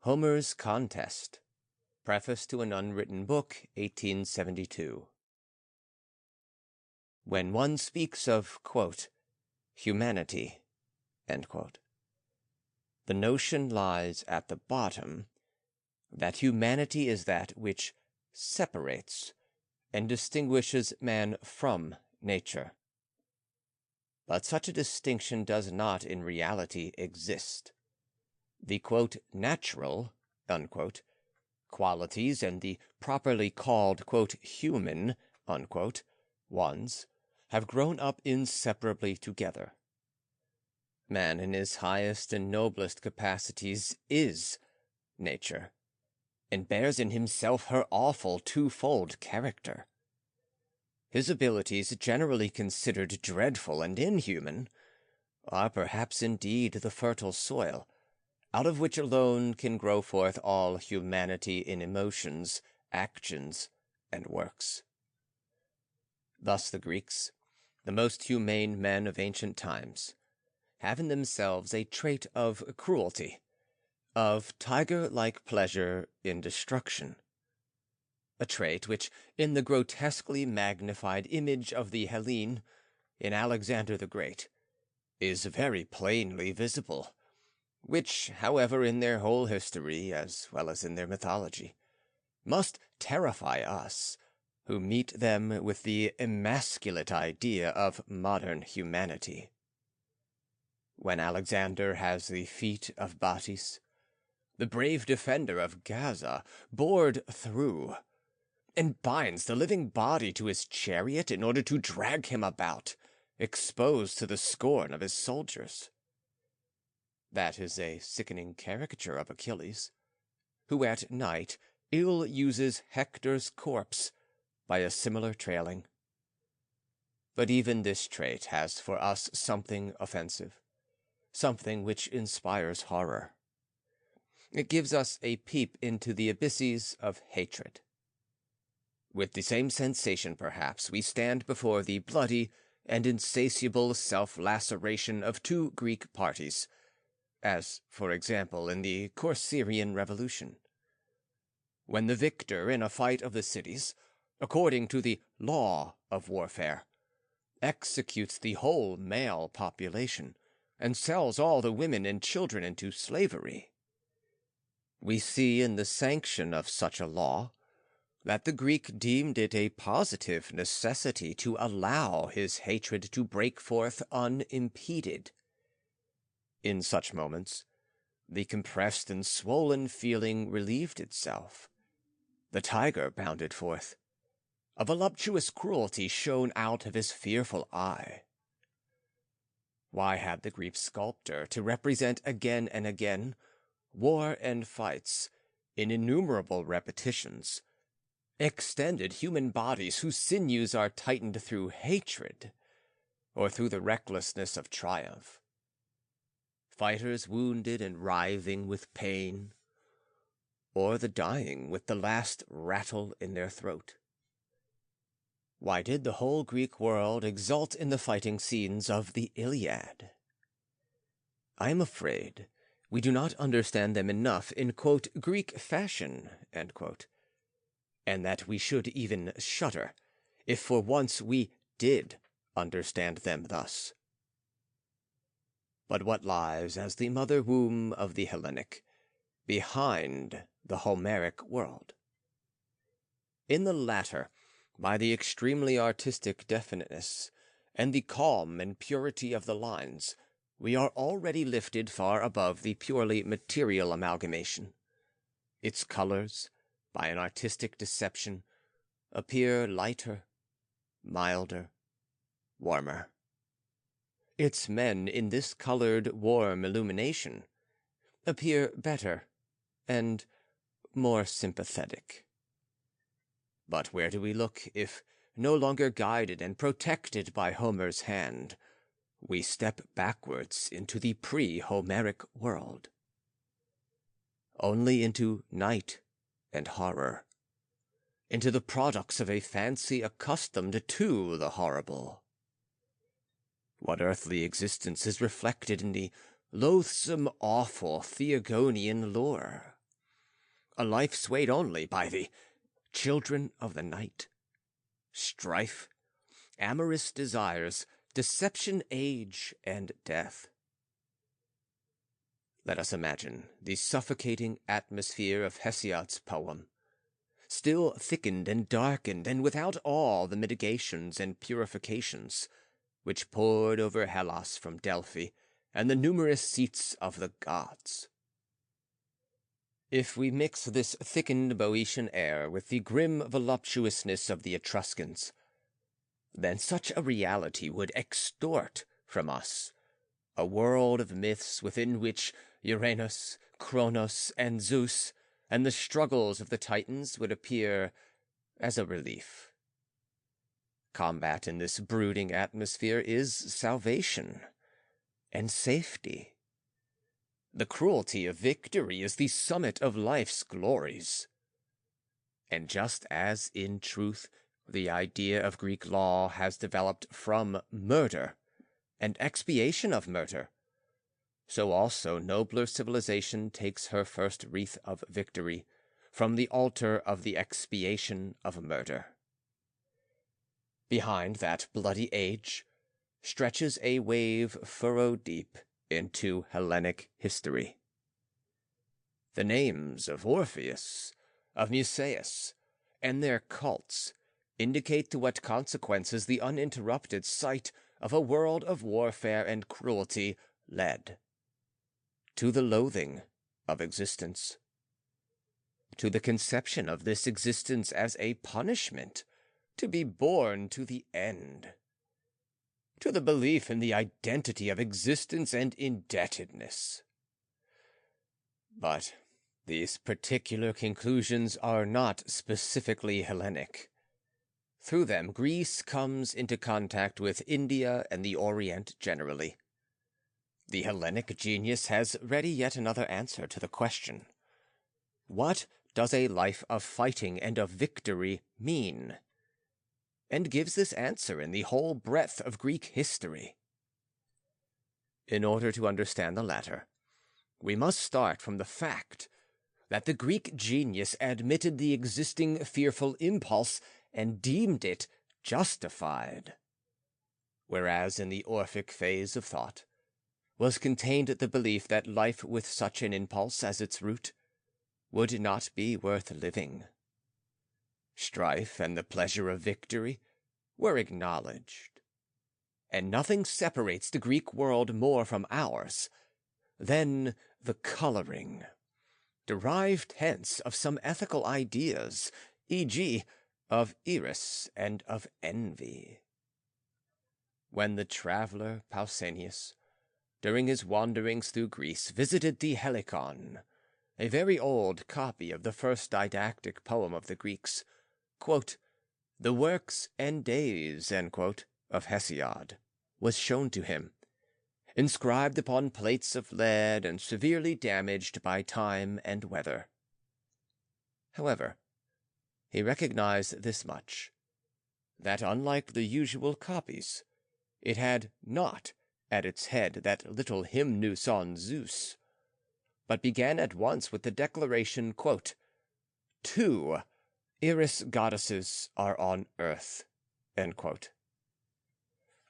Homer's Contest. Preface to an Unwritten Book, 1872. When one speaks of, quote, humanity, end quote, the notion lies at the bottom that humanity is that which separates and distinguishes man from nature. But such a distinction does not in reality exist. The, quote, natural, unquote, qualities and the properly called, quote, human, unquote, ones have grown up inseparably together. Man in his highest and noblest capacities is nature, and bears in himself her awful twofold character. His abilities, generally considered dreadful and inhuman, are perhaps indeed the fertile soil, out of which alone can grow forth all humanity in emotions, actions, and works. Thus the Greeks, the most humane men of ancient times, have in themselves a trait of cruelty, of tiger-like pleasure in destruction, a trait which, in the grotesquely magnified image of the Hellene, in Alexander the Great, is very plainly visible, which, however, in their whole history, as well as in their mythology, must terrify us, who meet them with the emasculate idea of modern humanity. When Alexander has the feet of Bacchus, the brave defender of Gaza, bored through, and binds the living body to his chariot in order to drag him about, exposed to the scorn of his soldiers. That is a sickening caricature of Achilles, who at night ill-uses Hector's corpse by a similar trailing. But even this trait has for us something offensive, something which inspires horror. It gives us a peep into the abysses of hatred. With the same sensation, perhaps, we stand before the bloody and insatiable self-laceration of two Greek parties, as, for example, in the Corcyraean Revolution, when the victor in a fight of the cities, according to the law of warfare, executes the whole male population, and sells all the women and children into slavery. We see in the sanction of such a law that the Greek deemed it a positive necessity to allow his hatred to break forth unimpeded. In such moments, the compressed and swollen feeling relieved itself. The tiger bounded forth. A voluptuous cruelty shone out of his fearful eye. Why had the Greek sculptor to represent again and again war and fights in innumerable repetitions, extended human bodies whose sinews are tightened through hatred, or through the recklessness of triumph? Fighters wounded and writhing with pain, or the dying with the last rattle in their throat? Why did the whole Greek world exult in the fighting scenes of the Iliad? I am afraid we do not understand them enough in, quote, Greek fashion, end quote, and that we should even shudder if for once we did understand them thus. But what lies as the mother womb of the Hellenic, behind the Homeric world? In the latter, by the extremely artistic definiteness and the calm and purity of the lines, we are already lifted far above the purely material amalgamation. Its colors, by an artistic deception, appear lighter, milder, warmer. Its men, in this colored, warm illumination, appear better and more sympathetic. But where do we look if, no longer guided and protected by Homer's hand, we step backwards into the pre-Homeric world? Only into night and horror, into the products of a fancy accustomed to the horrible. What earthly existence is reflected in the loathsome, awful Theogonian lore? a life swayed only by the children of the night, strife, amorous desires, deception, age, and death. Let us imagine the suffocating atmosphere of Hesiod's poem, still thickened and darkened, and without all the mitigations and purifications which poured over Hellas from Delphi and the numerous seats of the gods. If we mix this thickened Boeotian air with the grim voluptuousness of the Etruscans, then such a reality would extort from us a world of myths within which Uranus, Kronos, and Zeus, and the struggles of the Titans would appear as a relief. Combat in this brooding atmosphere is salvation and safety. The cruelty of victory is the summit of life's glories. And just as, in truth, the idea of Greek law has developed from murder and expiation of murder, so also nobler civilization takes her first wreath of victory from the altar of the expiation of murder. Behind that bloody age stretches a wave furrow deep into Hellenic history. The names of Orpheus, of Musaeus, and their cults indicate to what consequences the uninterrupted sight of a world of warfare and cruelty led. To the loathing of existence. To the conception of this existence as a punishment to be borne to the end. To the belief in the identity of existence and indebtedness. But these particular conclusions are not specifically Hellenic. Through them, Greece comes into contact with India and the Orient generally. The Hellenic genius has ready yet another answer to the question: what does a life of fighting and of victory mean? And gives this answer in the whole breadth of Greek history. In order to understand the latter, we must start from the fact that the Greek genius admitted the existing fearful impulse and deemed it justified, whereas in the Orphic phase of thought was contained the belief that life with such an impulse as its root would not be worth living. Strife and the pleasure of victory were acknowledged, and nothing separates the Greek world more from ours than the coloring, derived hence of some ethical ideas, e.g., of Eris and of envy. When the traveler Pausanias, during his wanderings through Greece, visited the Helicon, a very old copy of the first didactic poem of the Greeks, quote, "The works and days," end quote, of Hesiod, was shown to him, inscribed upon plates of lead and severely damaged by time and weather. However, he recognized this much, that unlike the usual copies, it had not at its head that little hymnus on Zeus, but began at once with the declaration, quote, "Two Eris goddesses are on earth," end quote.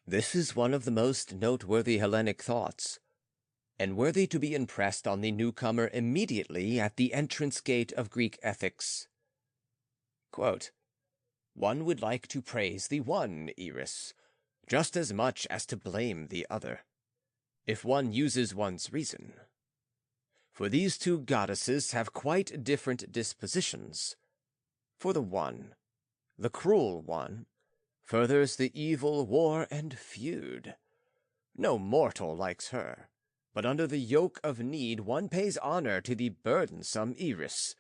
This is one of the most noteworthy Hellenic thoughts, and worthy to be impressed on the newcomer immediately at the entrance gate of Greek ethics. Quote, "One would like to praise the one Eris, just as much as to blame the other, if one uses one's reason. For these two goddesses have quite different dispositions. For the one, the cruel one, furthers the evil war and feud. No mortal likes her, but under the yoke of need one pays honor to the burdensome Eris,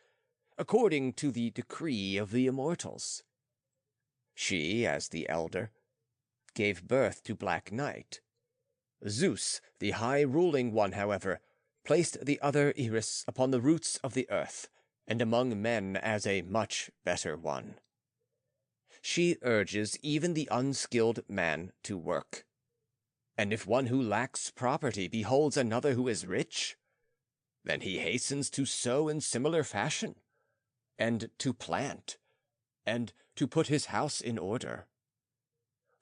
according to the decree of the immortals. She, as the elder, gave birth to Black Night. Zeus, the high-ruling one, however, placed the other Eris upon the roots of the earth, and among men as a much better one. She urges even the unskilled man to work. And if one who lacks property beholds another who is rich, then he hastens to sow in similar fashion, and to plant, and to put his house in order.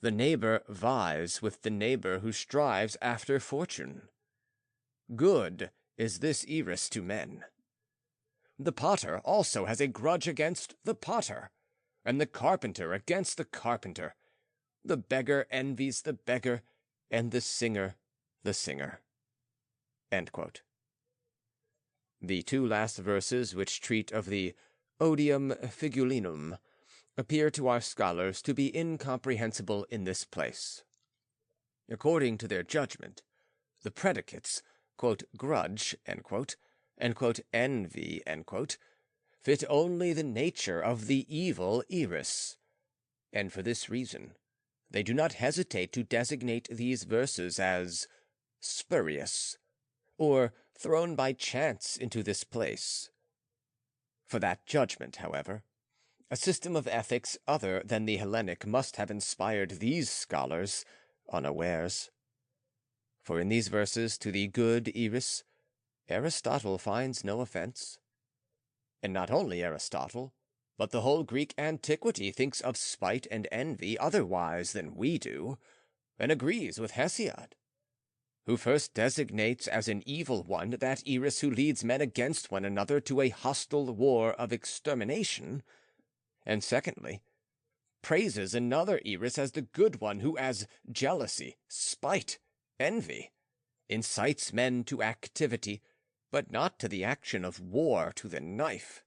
The neighbor vies with the neighbor who strives after fortune. Good is this Eris to men. The potter also has a grudge against the potter, and the carpenter against the carpenter. The beggar envies the beggar, and the singer the singer." End quote. The two last verses, which treat of the odium figulinum, appear to our scholars to be incomprehensible in this place. According to their judgment, the predicates, "grudge," and "envy," fit only the nature of the evil Eris, and for this reason they do not hesitate to designate these verses as spurious, or thrown by chance into this place. For that judgment, however, a system of ethics other than the Hellenic must have inspired these scholars unawares. For in these verses to the good Eris, Aristotle finds no offense. And not only Aristotle, but the whole Greek antiquity thinks of spite and envy otherwise than we do, and agrees with Hesiod, who first designates as an evil one that Eris who leads men against one another to a hostile war of extermination, and secondly, praises another Eris as the good one who, as jealousy, spite, envy, incites men to activity, but not to the action of war to the knife,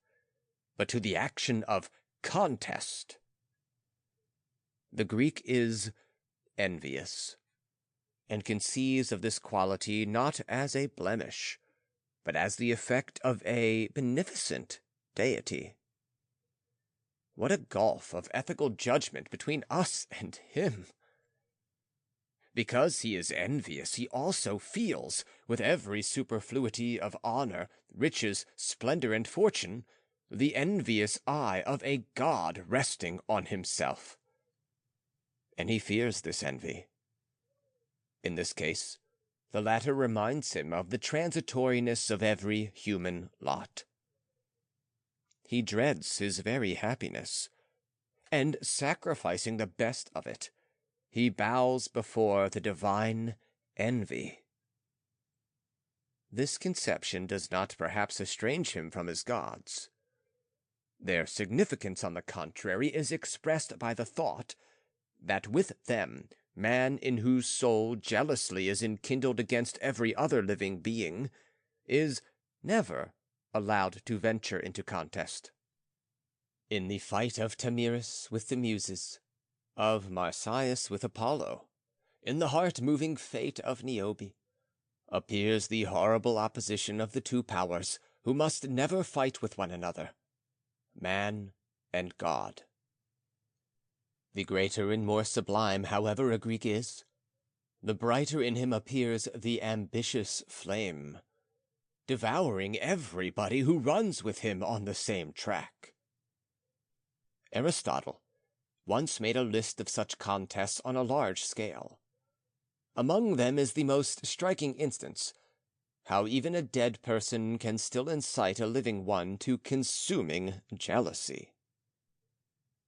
but to the action of contest. The Greek is envious, and conceives of this quality not as a blemish, but as the effect of a beneficent deity. What a gulf of ethical judgment between us and him! Because he is envious, he also feels, with every superfluity of honor, riches, splendor, and fortune, the envious eye of a god resting on himself. And he fears this envy. In this case, the latter reminds him of the transitoriness of every human lot. He dreads his very happiness, and sacrificing the best of it, he bows before the divine envy. This conception does not perhaps estrange him from his gods. Their significance, on the contrary, is expressed by the thought that with them, man in whose soul jealously is enkindled against every other living being, is never allowed to venture into contest. In the fight of Tamiris with the Muses, of Marsyas with Apollo, in the heart-moving fate of Niobe, appears the horrible opposition of the two powers who must never fight with one another, man and God. The greater and more sublime, however, a Greek is, the brighter in him appears the ambitious flame, devouring everybody who runs with him on the same track. Aristotle once made a list of such contests on a large scale. Among them is the most striking instance, how even a dead person can still incite a living one to consuming jealousy.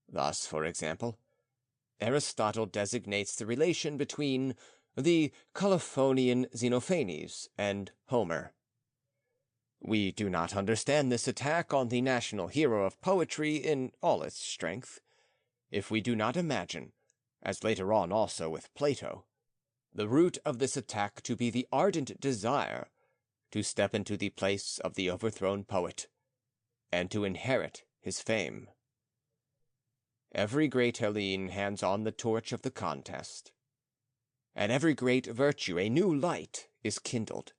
Thus, for example, Aristotle designates the relation between the Colophonian Xenophanes and Homer. We do not understand this attack on the national hero of poetry in all its strength, if we do not imagine, as later on also with Plato, the root of this attack to be the ardent desire to step into the place of the overthrown poet, and to inherit his fame. Every great Hellene hands on the torch of the contest. At every great virtue a new light is kindled.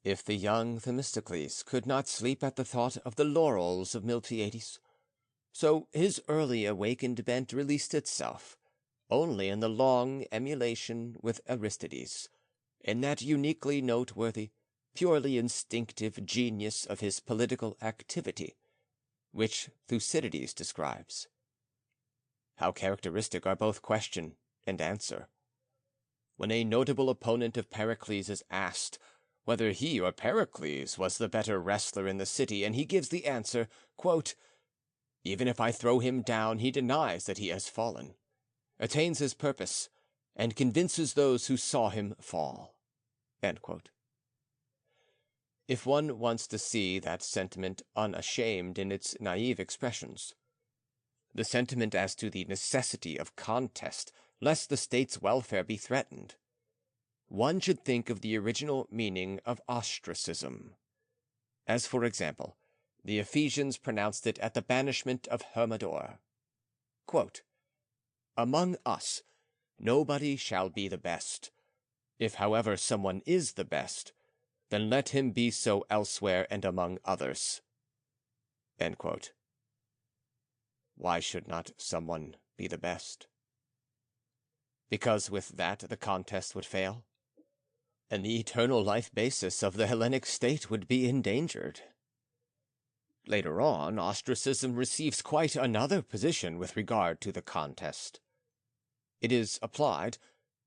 If the young Themistocles could not sleep at the thought of the laurels of Miltiades, so his early awakened bent released itself only in the long emulation with Aristides, in that uniquely noteworthy, purely instinctive genius of his political activity, which Thucydides describes. How characteristic are both question and answer. When a notable opponent of Pericles is asked whether he or Pericles was the better wrestler in the city, and he gives the answer, quote, "Even if I throw him down, he denies that he has fallen, attains his purpose, and convinces those who saw him fall." End quote. If one wants to see that sentiment unashamed in its naive expressions, the sentiment as to the necessity of contest, lest the state's welfare be threatened, one should think of the original meaning of ostracism, as, for example, the Ephesians pronounced it at the banishment of Hermodor. Quote, "Among us, nobody shall be the best. If, however, someone is the best, then let him be so elsewhere and among others." End quote. Why should not someone be the best? Because with that the contest would fail, and the eternal life basis of the Hellenic state would be endangered. Later on, ostracism receives quite another position with regard to the contest. It is applied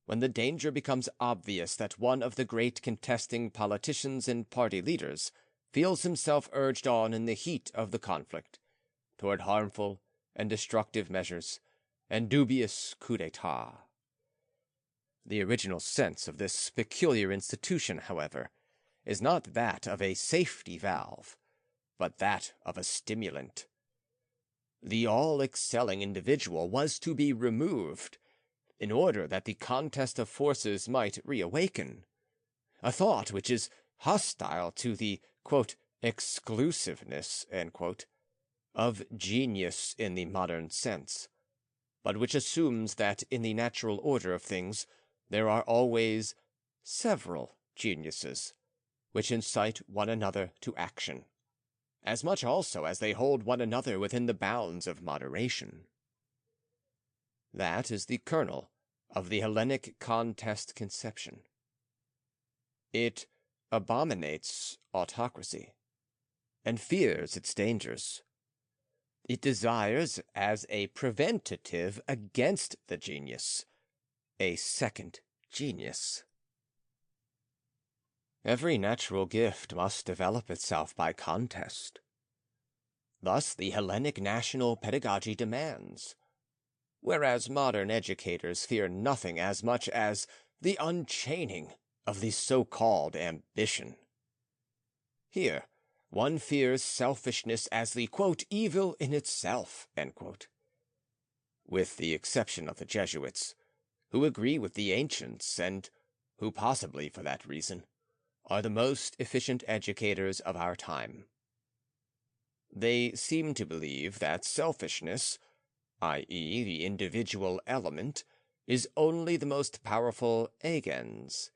when the danger becomes obvious that one of the great contesting politicians and party leaders feels himself urged on in the heat of the conflict toward harmful and destructive measures and dubious coup d'etat. The original sense of this peculiar institution, however, is not that of a safety valve, but that of a stimulant. The all-excelling individual was to be removed in order that the contest of forces might reawaken, a thought which is hostile to the, quote, "exclusiveness," end quote, of genius in the modern sense, but which assumes that in the natural order of things there are always several geniuses, which incite one another to action, as much also as they hold one another within the bounds of moderation. That is the kernel of the Hellenic contest conception. It abominates autocracy, and fears its dangers. It desires, as a preventative against the genius, a second genius. Every natural gift must develop itself by contest. Thus the Hellenic national pedagogy demands, whereas modern educators fear nothing as much as the unchaining of the so-called ambition. Here, one fears selfishness as the, quote, "evil in itself," end quote. With the exception of the Jesuits, who agree with the ancients and who possibly, for that reason, are the most efficient educators of our time. They seem to believe that selfishness, i.e., the individual element, is only the most powerful agens,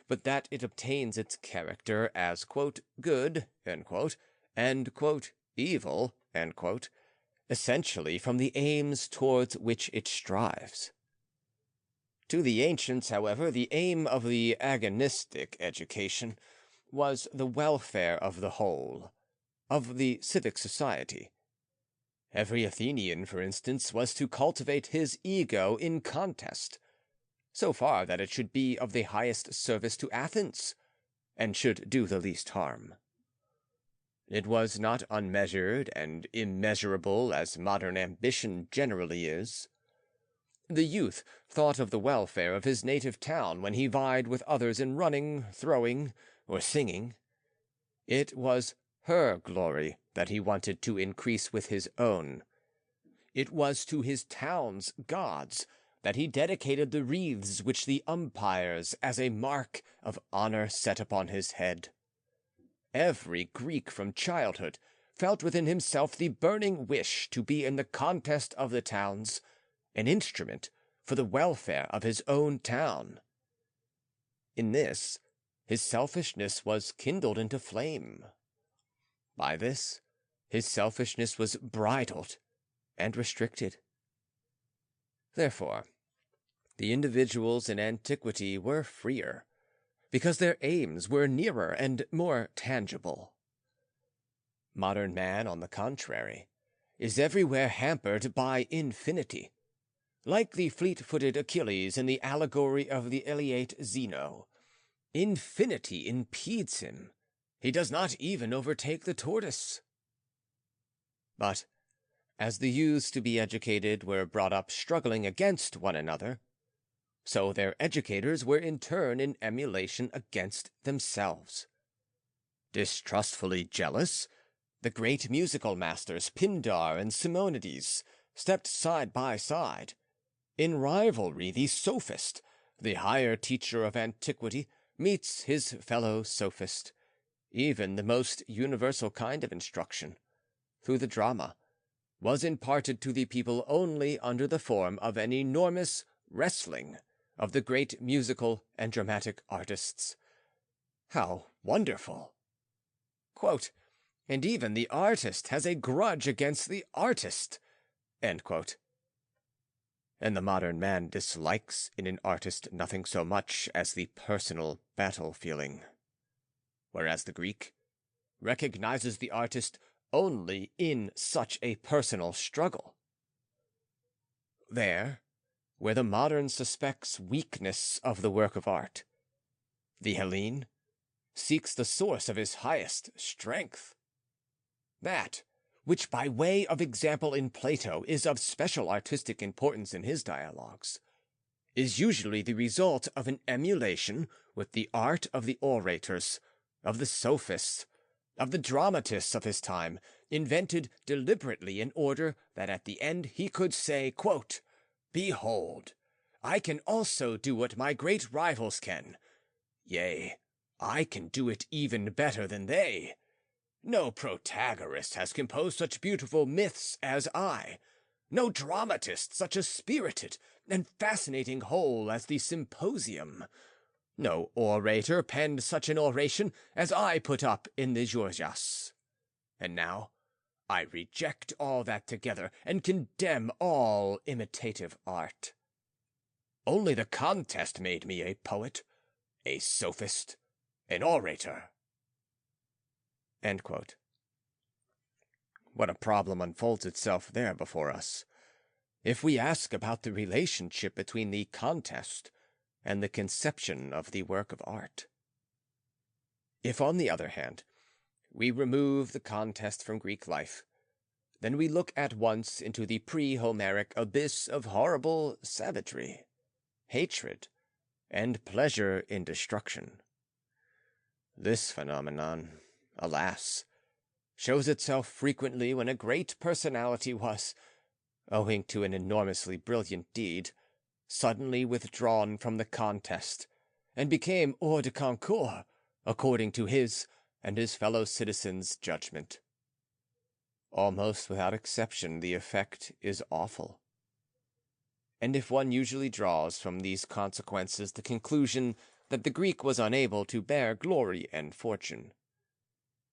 but that it obtains its character as, quote, "good," end quote, and, quote, "evil," end quote, essentially from the aims towards which it strives. To the ancients, however, the aim of the agonistic education was the welfare of the whole, of the civic society. Every Athenian, for instance, was to cultivate his ego in contest, so far that it should be of the highest service to Athens, and should do the least harm. It was not unmeasured and immeasurable as modern ambition generally is. The youth thought of the welfare of his native town when he vied with others in running, throwing, or singing. It was her glory that he wanted to increase with his own. It was to his town's gods that he dedicated the wreaths which the umpires, as a mark of honor, set upon his head. Every Greek from childhood felt within himself the burning wish to be in the contest of the towns, an instrument for the welfare of his own town. In this, his selfishness was kindled into flame. By this, his selfishness was bridled and restricted. Therefore, the individuals in antiquity were freer, because their aims were nearer and more tangible. Modern man, on the contrary, is everywhere hampered by infinity, like the fleet-footed Achilles in the allegory of the Iliad Zeno, Infinity impedes him. He does not even overtake the tortoise. But as the youths to be educated were brought up struggling against one another, so their educators were in turn in emulation against themselves. Distrustfully jealous, the great musical masters Pindar and Simonides stepped side by side. In rivalry, the sophist, the higher teacher of antiquity, meets his fellow sophist. Even the most universal kind of instruction, through the drama, was imparted to the people only under the form of an enormous wrestling of the great musical and dramatic artists. How wonderful! Quote, and even the artist has a grudge against the artist, end quote. And the modern man dislikes in an artist nothing so much as the personal battle feeling, whereas the Greek recognizes the artist only in such a personal struggle. There, where the modern suspects weakness of the work of art, the Hellene seeks the source of his highest strength. That which by way of example in Plato is of special artistic importance in his dialogues, is usually the result of an emulation with the art of the orators, of the sophists, of the dramatists of his time, invented deliberately in order that at the end he could say, quote, behold, I can also do what my great rivals can. Yea, I can do it even better than they. No Protagoras has composed such beautiful myths as I, no dramatist such a spirited and fascinating whole as the Symposium, no orator penned such an oration as I put up in the Gorgias. And now I reject all that together and condemn all imitative art. Only the contest made me a poet, a sophist, an orator. End quote. What a problem unfolds itself there before us. If we ask about the relationship between the contest and the conception of the work of art. If, on the other hand, we remove the contest from Greek life, then we look at once into the pre-Homeric abyss of horrible savagery, hatred, and pleasure in destruction. This phenomenon, alas, shows itself frequently when a great personality was, owing to an enormously brilliant deed, suddenly withdrawn from the contest, and became hors de concours, according to his and his fellow citizens' judgment. Almost without exception, the effect is awful. And if one usually draws from these consequences the conclusion that the Greek was unable to bear glory and fortune,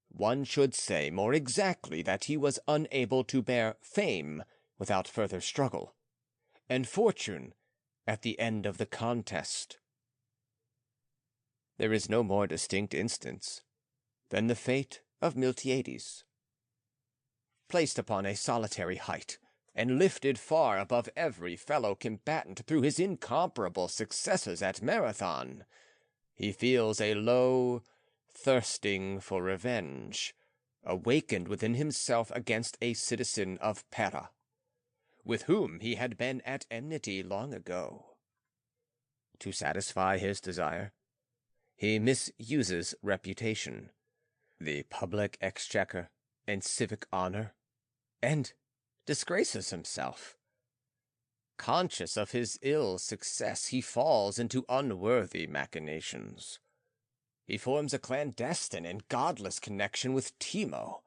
one should say more exactly that he was unable to bear fame without further struggle, and fortune at the end of the contest. There is no more distinct instance than the fate of Miltiades. Placed upon a solitary height, and lifted far above every fellow combatant through his incomparable successes at Marathon, he feels a low thirsting for revenge, awakened within himself against a citizen of Pera, with whom he had been at enmity long ago. To satisfy his desire, he misuses reputation, the public exchequer, and civic honor, and disgraces himself. Conscious of his ill success, he falls into unworthy machinations. He forms a clandestine and godless connection with Timo,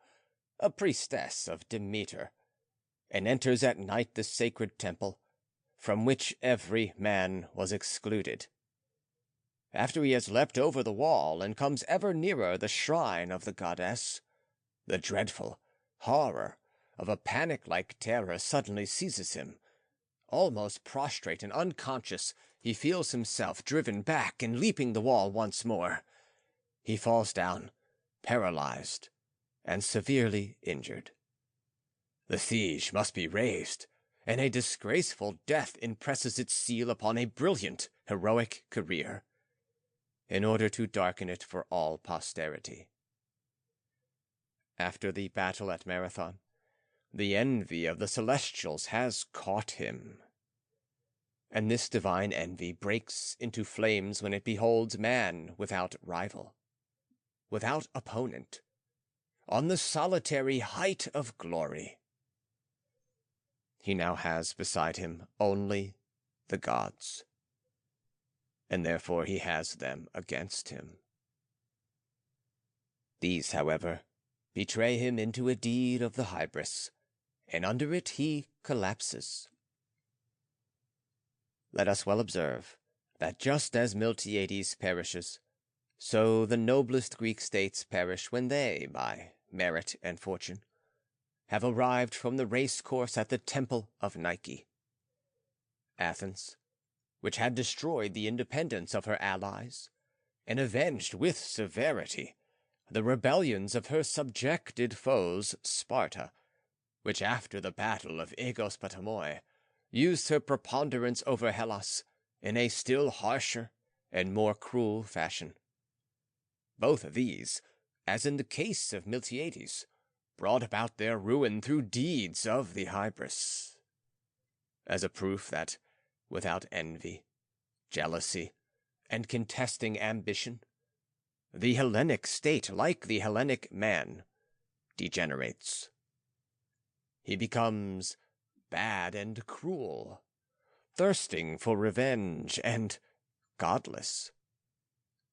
a priestess of Demeter, and enters at night the sacred temple, from which every man was excluded. After he has leapt over the wall and comes ever nearer the shrine of the goddess, the dreadful horror of a panic-like terror suddenly seizes him. Almost prostrate and unconscious, he feels himself driven back and leaping the wall once more. He falls down, paralyzed, and severely injured. The siege must be raised, and a disgraceful death impresses its seal upon a brilliant, heroic career. in order to darken it for all posterity. After the battle at Marathon, the envy of the Celestials has caught him. And this divine envy breaks into flames when it beholds man without rival, without opponent, on the solitary height of glory. He now has beside him only the gods, and therefore he has them against him. These, however, betray him into a deed of the hybris, and under it he collapses. Let us well observe that just as Miltiades perishes, so the noblest Greek states perish when they, by merit and fortune, have arrived from the race course at the temple of Nike. Athens, which had destroyed the independence of her allies, and avenged with severity the rebellions of her subjected foes, Sparta, which after the battle of Aegospotami used her preponderance over Hellas in a still harsher and more cruel fashion. Both of these, as in the case of Miltiades, brought about their ruin through deeds of the hybris. As a proof that, without envy, jealousy, and contesting ambition, the Hellenic state, like the Hellenic man, degenerates. He becomes bad and cruel, thirsting for revenge, and godless.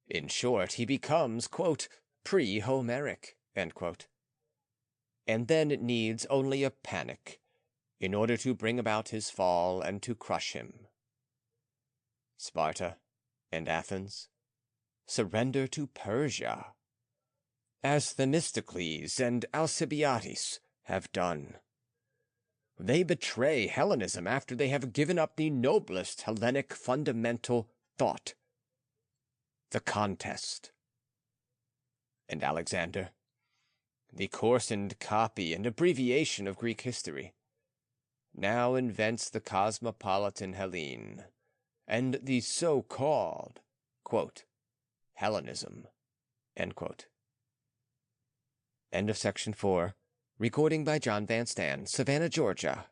In short, he becomes, quote, pre-Homeric, end quote. And then it needs only a panic in order to bring about his fall and to crush him. Sparta and Athens surrender to Persia, as Themistocles and Alcibiades have done. They betray Hellenism after they have given up the noblest Hellenic fundamental thought, the contest. And Alexander, the coarsened copy and abbreviation of Greek history, now invents the cosmopolitan Hellene and the so-called, quote, Hellenism, end quote. End of section 4. Recording by John Van Stan, Savannah, Georgia.